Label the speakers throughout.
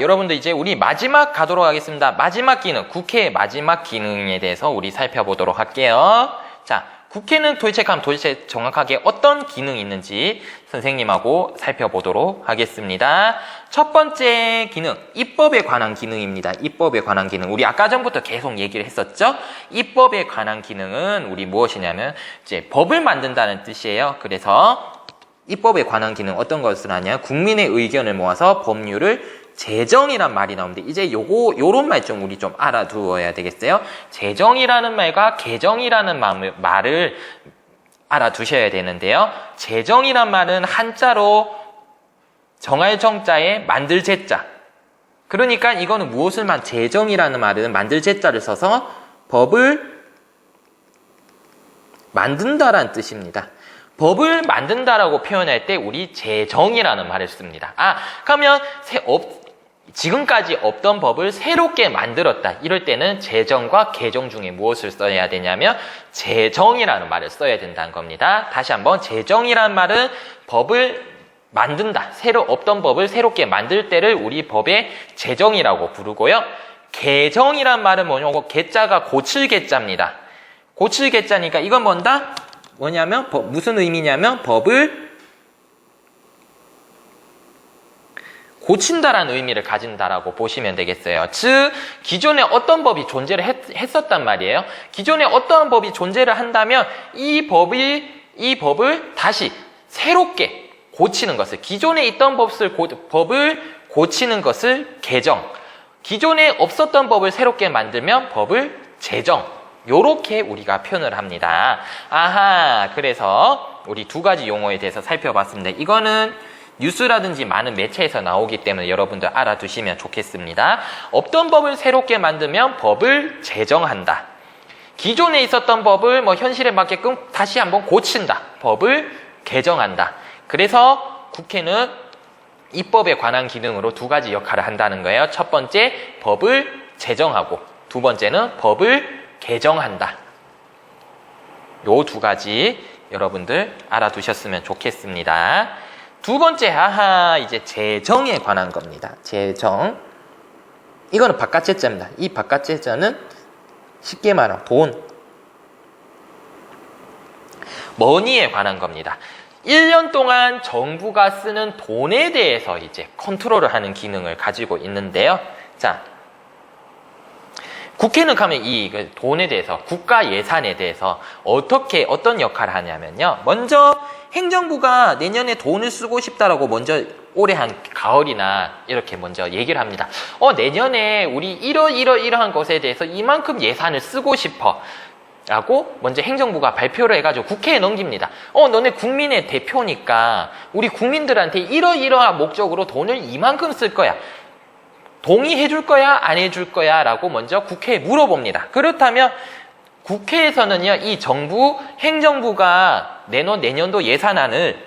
Speaker 1: 여러분들 이제 우리 마지막 가도록 하겠습니다. 마지막 기능, 국회의 마지막 기능에 대해서 우리 살펴보도록 할게요. 자, 국회는 도대체 정확하게 어떤 기능이 있는지 선생님하고 살펴보도록 하겠습니다. 첫 번째 기능, 입법에 관한 기능입니다. 입법에 관한 기능. 우리 아까 전부터 계속 얘기를 했었죠? 입법에 관한 기능은 우리 무엇이냐면 이제 법을 만든다는 뜻이에요. 그래서 입법에 관한 기능 어떤 것을 하냐? 국민의 의견을 모아서 법률을 제정이란 말이 나오는데 이제 요런 말 좀 우리 좀 알아두어야 되겠어요. 제정이라는 말과 개정이라는 말을 알아두셔야 되는데요. 제정이란 말은 한자로 정할 정자에 만들 제자. 그러니까 이거는 무엇을 제정이라는 말은 만들 제자를 써서 법을 만든다라는 뜻입니다. 법을 만든다라고 표현할 때 우리 제정이라는 말을 씁니다. 그러면 지금까지 없던 법을 새롭게 만들었다. 이럴 때는 제정과 개정 중에 무엇을 써야 되냐면 제정이라는 말을 써야 된다는 겁니다. 다시 한번 제정이라는 말은 법을 만든다. 없던 법을 새롭게 만들 때를 우리 법의 제정이라고 부르고요. 개정이란 말은 뭐냐고 개자가 고칠 개자입니다. 고칠 개자니까 이건 뭐냐면 무슨 의미냐면 법을 고친다라는 의미를 가진다라고 보시면 되겠어요. 즉 기존에 어떤 법이 존재를 했었단 말이에요. 기존에 어떤 법이 존재를 한다면 이 법을 다시 새롭게 고치는 것을, 기존에 있던 법을 고치는 것을 개정, 기존에 없었던 법을 새롭게 만들면 법을 제정, 요렇게 우리가 표현을 합니다. 그래서 우리 두 가지 용어에 대해서 살펴봤습니다. 이거는 뉴스라든지 많은 매체에서 나오기 때문에 여러분들 알아두시면 좋겠습니다. 없던 법을 새롭게 만들면 법을 제정한다. 기존에 있었던 법을 현실에 맞게끔 다시 한번 고친다. 법을 개정한다. 그래서 국회는 입법에 관한 기능으로 두 가지 역할을 한다는 거예요. 첫 번째, 법을 제정하고 두 번째는 법을 개정한다. 요 두 가지 여러분들 알아두셨으면 좋겠습니다. 두 번째, 이제 제정에 관한 겁니다. 제정. 이거는 바깥 제자입니다. 이 바깥 제자는 쉽게 말하면 돈, 머니에 관한 겁니다. 1년 동안 정부가 쓰는 돈에 대해서 이제 컨트롤을 하는 기능을 가지고 있는데요. 자, 국회는 가면 이 돈에 대해서, 국가 예산에 대해서 어떤 역할을 하냐면요. 먼저 행정부가 내년에 돈을 쓰고 싶다라고 먼저 올해 한 가을이나 이렇게 먼저 얘기를 합니다. 내년에 우리 이러한 것에 대해서 이만큼 예산을 쓰고 싶어. 라고 먼저 행정부가 발표를 해가지고 국회에 넘깁니다. 너네 국민의 대표니까 우리 국민들한테 이러한 목적으로 돈을 이만큼 쓸 거야. 동의해 줄 거야? 안 해 줄 거야? 라고 먼저 국회에 물어봅니다. 그렇다면 국회에서는요, 이 행정부가 내놓은 내년도 예산안을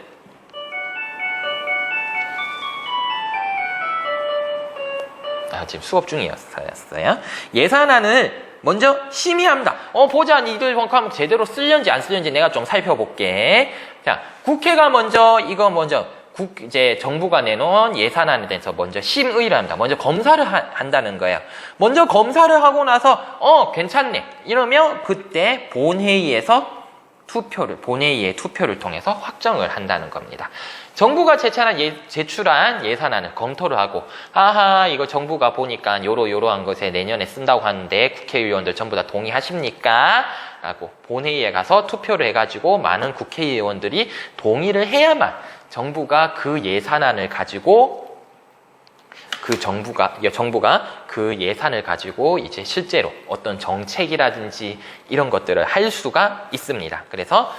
Speaker 1: 지금 수업 중이었어요. 예산안을 먼저 심의합니다. 보자, 니들 한번 제대로 쓰려는지 안 쓰려는지 내가 좀 살펴볼게. 자, 국회가 이제 정부가 내놓은 예산안에 대해서 먼저 심의를 합니다. 먼저 검사를 한다는 거예요. 먼저 검사를 하고 나서 괜찮네 이러면 그때 본회의의 투표를 통해서 확정을 한다는 겁니다. 정부가 제출한 예산안을 검토를 하고 이거 정부가 보니까 요러한 것에 내년에 쓴다고 하는데 국회의원들 전부 다 동의하십니까? 라고 본회의에 가서 투표를 해가지고 많은 국회의원들이 동의를 해야만 정부가 그 예산안을 가지고 정부가 그 예산을 가지고 이제 실제로 어떤 정책이라든지 이런 것들을 할 수가 있습니다. 그래서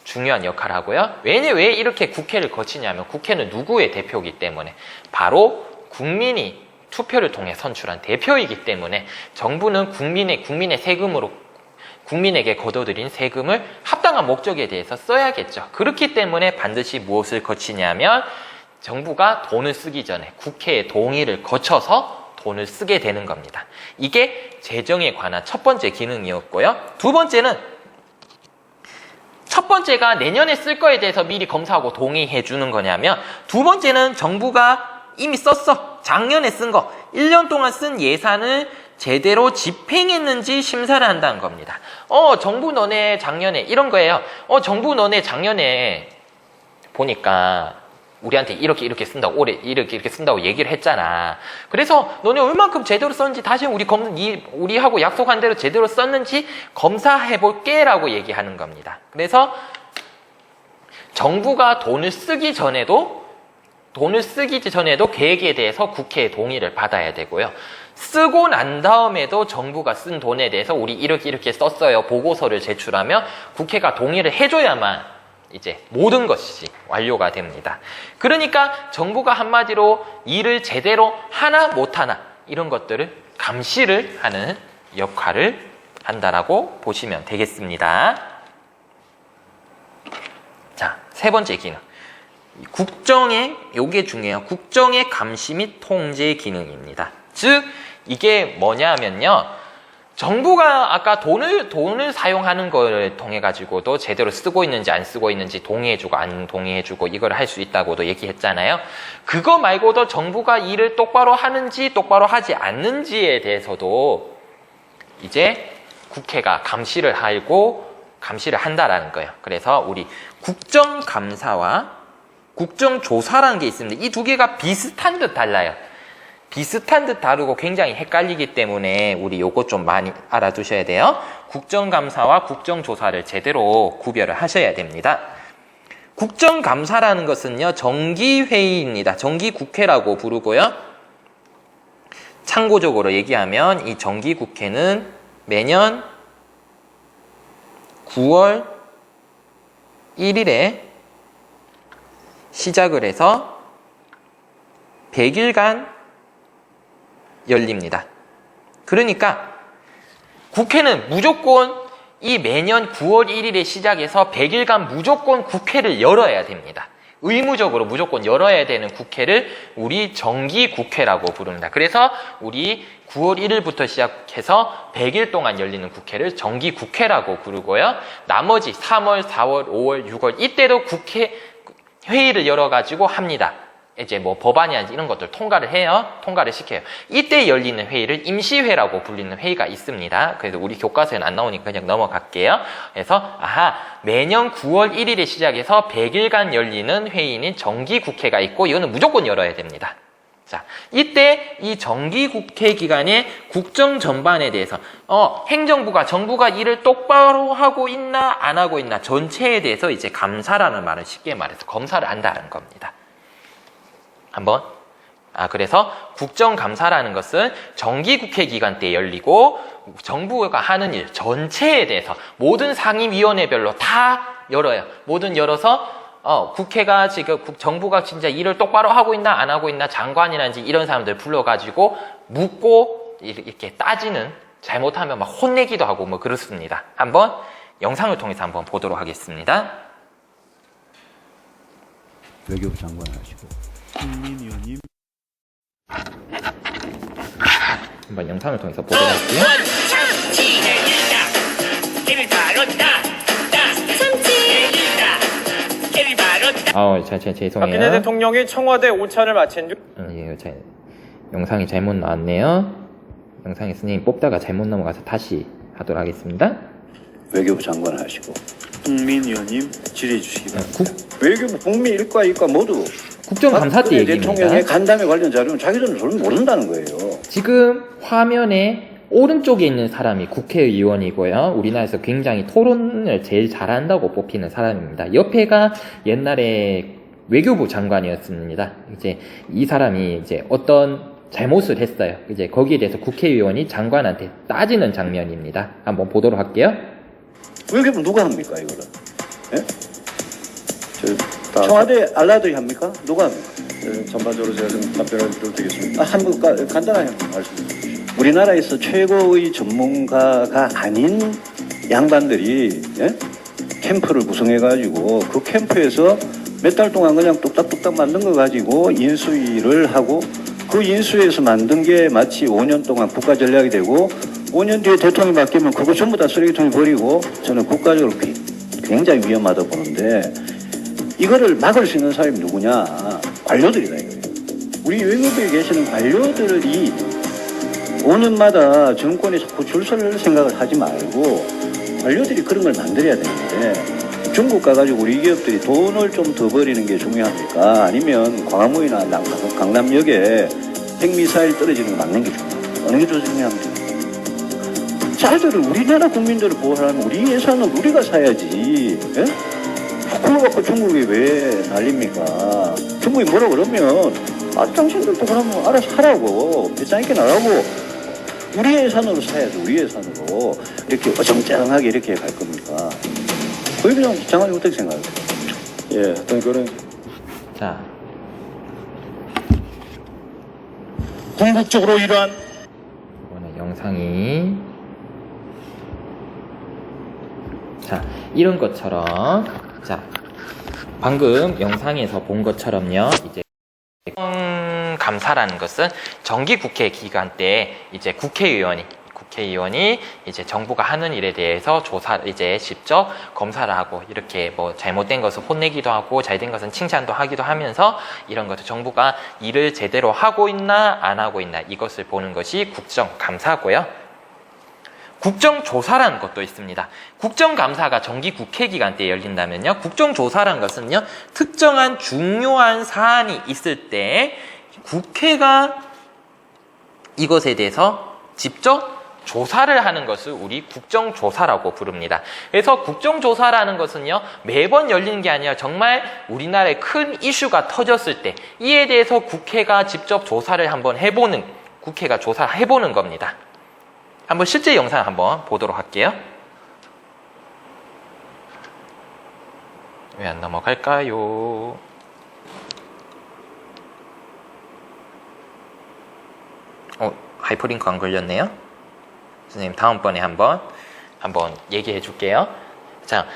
Speaker 1: 중요한 역할을 하고요. 왜 이렇게 국회를 거치냐면 국회는 누구의 대표이기 때문에 바로 국민이 투표를 통해 선출한 대표이기 때문에 정부는 국민의 세금으로 국민에게 거둬들인 세금을 합당한 목적에 대해서 써야겠죠. 그렇기 때문에 반드시 무엇을 거치냐면 정부가 돈을 쓰기 전에 국회의 동의를 거쳐서 돈을 쓰게 되는 겁니다. 이게 재정에 관한 첫 번째 기능이었고요. 두 번째는 첫 번째가 내년에 쓸 거에 대해서 미리 검사하고 동의해 주는 거냐면 두 번째는 정부가 이미 썼어. 작년에 쓴 거. 1년 동안 쓴 예산을 제대로 집행했는지 심사를 한다는 겁니다. 정부 너네 작년에 이런 거예요. 정부 너네 작년에 보니까 우리한테 이렇게 쓴다고, 올해 이렇게 쓴다고 얘기를 했잖아. 그래서 너네 얼만큼 제대로 썼는지 다시 우리하고 약속한 대로 제대로 썼는지 검사해볼게 라고 얘기하는 겁니다. 그래서 정부가 돈을 쓰기 전에도 계획에 대해서 국회의 동의를 받아야 되고요. 쓰고 난 다음에도 정부가 쓴 돈에 대해서 우리 이렇게 썼어요. 보고서를 제출하면 국회가 동의를 해줘야만 이제 모든 것이 완료가 됩니다. 그러니까 정부가 한마디로 일을 제대로 하나 못하나 이런 것들을 감시를 하는 역할을 한다라고 보시면 되겠습니다. 자, 세 번째 기능. 요게 중요해요. 국정의 감시 및 통제 기능입니다. 즉, 이게 뭐냐면요. 정부가 아까 돈을 사용하는 걸 통해 가지고도 제대로 쓰고 있는지 안 쓰고 있는지 동의해주고 안 동의해주고 이걸 할 수 있다고도 얘기했잖아요. 그거 말고도 정부가 일을 똑바로 하는지 똑바로 하지 않는지에 대해서도 이제 국회가 감시를 한다라는 거예요. 그래서 우리 국정감사와 국정조사라는 게 있습니다. 이 두 개가 비슷한 듯 달라요. 비슷한 듯 다르고 굉장히 헷갈리기 때문에 우리 요거 좀 많이 알아두셔야 돼요. 국정감사와 국정조사를 제대로 구별을 하셔야 됩니다. 국정감사라는 것은요, 정기회의입니다. 정기국회라고 부르고요. 참고적으로 얘기하면 이 정기국회는 매년 9월 1일에 시작을 해서 100일간 열립니다. 그러니까 국회는 무조건 이 매년 9월 1일에 시작해서 100일간 무조건 국회를 열어야 됩니다. 의무적으로 무조건 열어야 되는 국회를 우리 정기국회라고 부릅니다. 그래서 우리 9월 1일부터 시작해서 100일 동안 열리는 국회를 정기국회라고 부르고요. 나머지 3월, 4월, 5월, 6월 이때도 국회 회의를 열어가지고 합니다. 이제 뭐 법안이나 이런 것들 통과를 시켜요. 이때 열리는 회의를 임시회라고 불리는 회의가 있습니다. 그래서 우리 교과서에는 안 나오니까 그냥 넘어갈게요. 그래서 매년 9월 1일에 시작해서 100일간 열리는 회의는 정기국회가 있고 이거는 무조건 열어야 됩니다. 자, 이때 이 정기국회 기간에 국정 전반에 대해서 정부가 일을 똑바로 하고 있나 안 하고 있나 전체에 대해서 이제 감사라는 말은 쉽게 말해서 검사를 한다는 겁니다. 그래서 국정감사라는 것은 정기국회 기간 때 열리고 정부가 하는 일 전체에 대해서 모든 상임위원회별로 다 열어요. 열어서 국회가 지금 정부가 진짜 일을 똑바로 하고 있나 안 하고 있나 장관이라든지 이런 사람들 불러가지고 묻고 이렇게 따지는, 잘못하면 막 혼내기도 하고 뭐 그렇습니다. 영상을 통해서 한번 보도록 하겠습니다.
Speaker 2: 외교부 장관 하시고 국민 의원님
Speaker 1: 한번 영상을 통해서 보도록 할게요. 죄송해요.
Speaker 3: 박근혜 대통령이 청와대 오찬을 마친 중
Speaker 1: 영상이 잘못 나왔네요. 영상에 스님 뽑다가 잘못 넘어가서 다시 하도록 하겠습니다.
Speaker 2: 외교부 장관 하시고 국민 의원님 질의해 주시기 바랍니다.
Speaker 4: 외교부 북미 일과 이과 모두
Speaker 1: 국정감사 때 얘기입니다.
Speaker 4: 대통령의 간담회 관련 자료는 자기들은 전혀 모른다는 거예요.
Speaker 1: 지금 화면에 오른쪽에 있는 사람이 국회의원이고요. 우리나라에서 굉장히 토론을 제일 잘한다고 뽑히는 사람입니다. 옆에가 옛날에 외교부 장관이었습니다. 이제 이 사람이 이제 어떤 잘못을 했어요. 이제 거기에 대해서 국회의원이 장관한테 따지는 장면입니다. 한번 보도록 할게요.
Speaker 4: 외교부 누가 합니까 이거를? 예? 청와대 알라들이 합니까? 누가 합니까?
Speaker 5: 전반적으로 제가 좀 답변을 드리겠습니다.
Speaker 4: 한번 간단하게 말씀해 주십시오. 우리나라에서 최고의 전문가가 아닌 양반들이 캠프를 구성해가지고 그 캠프에서 몇 달 동안 그냥 뚝딱뚝딱 만든 거 가지고 인수위를 하고 그 인수위에서 만든 게 마치 5년 동안 국가 전략이 되고 5년 뒤에 대통령이 바뀌면 그거 전부 다 쓰레기통에 버리고 저는 국가적으로 굉장히 위험하다고 보는데 이거를 막을 수 있는 사람이 누구냐? 관료들이다 이거예요. 우리 외국에 계시는 관료들이 5년마다 정권에 자꾸 줄 설 생각을 하지 말고 관료들이 그런 걸 만들어야 되는데 중국 가가지고 우리 기업들이 돈을 좀 더 버리는 게 중요합니까? 아니면 광화문이나 강남역에 핵미사일 떨어지는 거 막는 게 중요합니까? 어느 게 더 중요합니까? 자들을 우리나라 국민들을 보호하려면 우리 예산은 우리가 사야지. 예? 그걸 갖고 중국이 왜 난립니까? 중국이 뭐라 그러면 당신들도 그러면 알아서 하라고 배짱 있게 나가고 우리 예산으로 사야지. 우리 예산으로 이렇게 어정쩡하게 이렇게 갈 겁니까? 거기 그냥 장관님 어떻게 생각하세요?
Speaker 5: 예, 어떤 그런
Speaker 1: 자,
Speaker 3: 궁극적으로 이러한
Speaker 1: 이번에 영상이 자, 이런 것처럼 자, 방금 영상에서 본 것처럼요. 이제 감사라는 것은 정기 국회 기간 때 이제 국회의원이 이제 정부가 하는 일에 대해서 이제 직접 검사를 하고 이렇게 뭐 잘못된 것을 혼내기도 하고 잘된 것은 칭찬도 하기도 하면서 이런 것들 정부가 일을 제대로 하고 있나 안 하고 있나 이것을 보는 것이 국정감사고요. 국정조사라는 것도 있습니다. 국정감사가 정기 국회 기간 때 열린다면요. 국정조사라는 것은요. 특정한 중요한 사안이 있을 때 국회가 이것에 대해서 직접 조사를 하는 것을 우리 국정조사라고 부릅니다. 그래서 국정조사라는 것은요, 매번 열리는 게 아니라 정말 우리나라에 큰 이슈가 터졌을 때 이에 대해서 국회가 직접 조사를 한번 국회가 조사를 해보는 겁니다. 한번 실제 영상 한번 보도록 할게요. 왜 안 넘어갈까요? 하이퍼링크 안 걸렸네요. 선생님 다음번에 한번 얘기해 줄게요. 자,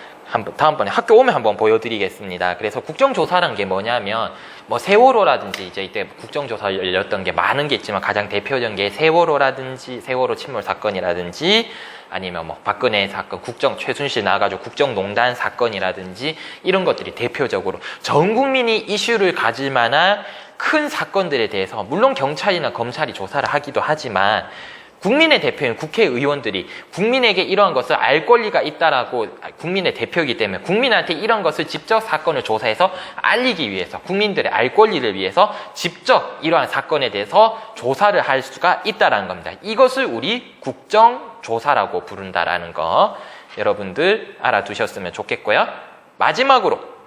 Speaker 1: 다음번에 학교 오면 한번 보여드리겠습니다. 그래서 국정조사라는 게 뭐냐면 뭐 세월호라든지 이제 이때 국정조사 열렸던 게 많은 게 있지만 가장 대표적인 게 세월호라든지 세월호 침몰 사건이라든지 아니면 뭐 박근혜 사건 최순실 나와가지고 국정농단 사건이라든지 이런 것들이 대표적으로 전 국민이 이슈를 가질 만한 큰 사건들에 대해서 물론 경찰이나 검찰이 조사를 하기도 하지만 국민의 대표인 국회의원들이 국민에게 이러한 것을 알 권리가 있다라고 국민의 대표이기 때문에 국민한테 이런 것을 직접 사건을 조사해서 알리기 위해서 국민들의 알 권리를 위해서 직접 이러한 사건에 대해서 조사를 할 수가 있다라는 겁니다. 이것을 우리 국정조사라고 부른다라는 거 여러분들 알아두셨으면 좋겠고요. 마지막으로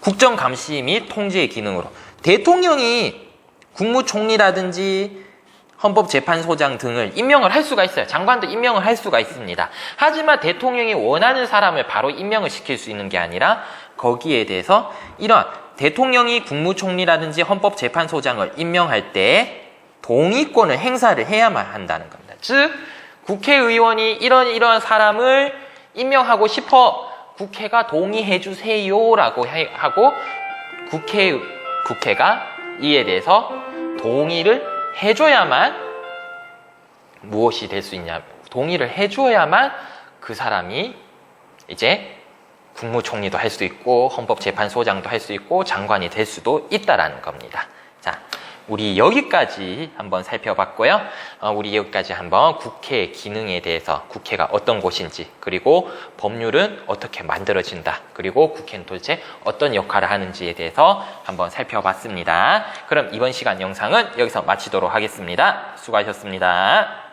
Speaker 1: 국정감시 및 통제의 기능으로 대통령이 국무총리라든지 헌법재판소장 등을 임명을 할 수가 있어요. 장관도 임명을 할 수가 있습니다. 하지만 대통령이 원하는 사람을 바로 임명을 시킬 수 있는 게 아니라 거기에 대해서 이러한 대통령이 국무총리라든지 헌법재판소장을 임명할 때 동의권을 행사를 해야만 한다는 겁니다. 즉 국회의원이 이러한 사람을 임명하고 싶어 국회가 동의해 주세요라고 하고 국회가 이에 대해서 동의를 해줘야만 무엇이 될 수 있냐, 동의를 해줘야만 그 사람이 이제 국무총리도 할 수 있고 헌법재판소장도 할 수 있고 장관이 될 수도 있다라는 겁니다. 자, 우리 여기까지 한번 살펴봤고요. 우리 여기까지 한번 국회 기능에 대해서 국회가 어떤 곳인지 그리고 법률은 어떻게 만들어진다 그리고 국회는 도대체 어떤 역할을 하는지에 대해서 한번 살펴봤습니다. 그럼 이번 시간 영상은 여기서 마치도록 하겠습니다. 수고하셨습니다.